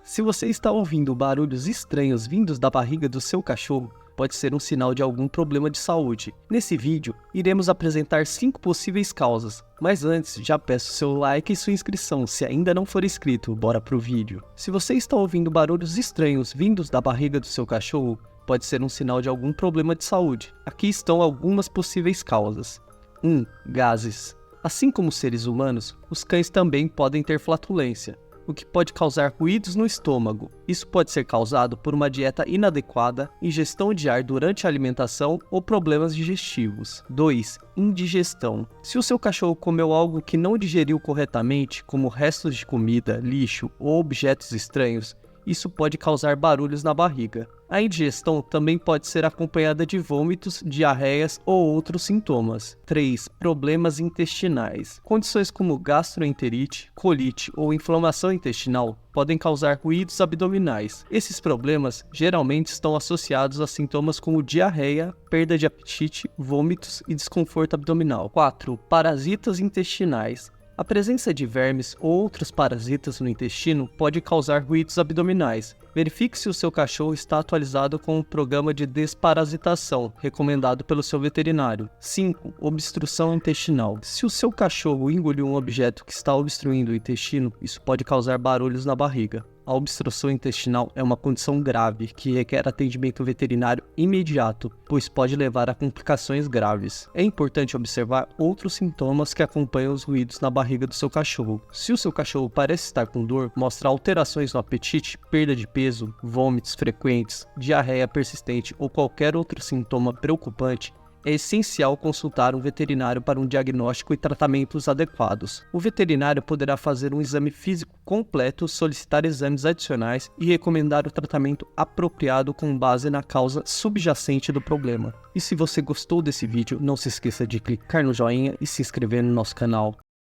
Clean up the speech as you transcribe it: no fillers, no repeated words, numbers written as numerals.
Se você está ouvindo barulhos estranhos vindos da barriga do seu cachorro, pode ser um sinal de algum problema de saúde. Nesse vídeo, iremos apresentar 5 possíveis causas, mas antes, já peço seu like e sua inscrição se ainda não for inscrito, bora pro vídeo. Se você está ouvindo barulhos estranhos vindos da barriga do seu cachorro, pode ser um sinal de algum problema de saúde. Aqui estão algumas possíveis causas. 1. Gases. Assim como os seres humanos, os cães também podem ter flatulência, o que pode causar ruídos no estômago. Isso pode ser causado por uma dieta inadequada, ingestão de ar durante a alimentação ou problemas digestivos. 2. Indigestão. Se o seu cachorro comeu algo que não digeriu corretamente, como restos de comida, lixo ou objetos estranhos, isso pode causar barulhos na barriga. A indigestão também pode ser acompanhada de vômitos, diarreias ou outros sintomas. 3. Problemas intestinais. Condições como gastroenterite, colite ou inflamação intestinal podem causar ruídos abdominais. Esses problemas geralmente estão associados a sintomas como diarreia, perda de apetite, vômitos e desconforto abdominal. 4. Parasitas intestinais. A presença de vermes ou outros parasitas no intestino pode causar ruídos abdominais. Verifique se o seu cachorro está atualizado com o programa de desparasitação, recomendado pelo seu veterinário. 5. Obstrução intestinal. Se o seu cachorro engoliu um objeto que está obstruindo o intestino, isso pode causar barulhos na barriga. A obstrução intestinal é uma condição grave que requer atendimento veterinário imediato, pois pode levar a complicações graves. É importante observar outros sintomas que acompanham os ruídos na barriga do seu cachorro. Se o seu cachorro parece estar com dor, mostra alterações no apetite, perda de peso, vômitos frequentes, diarreia persistente ou qualquer outro sintoma preocupante, é essencial consultar um veterinário para um diagnóstico e tratamentos adequados. O veterinário poderá fazer um exame físico completo, solicitar exames adicionais e recomendar o tratamento apropriado com base na causa subjacente do problema. E se você gostou desse vídeo, não se esqueça de clicar no joinha e se inscrever no nosso canal.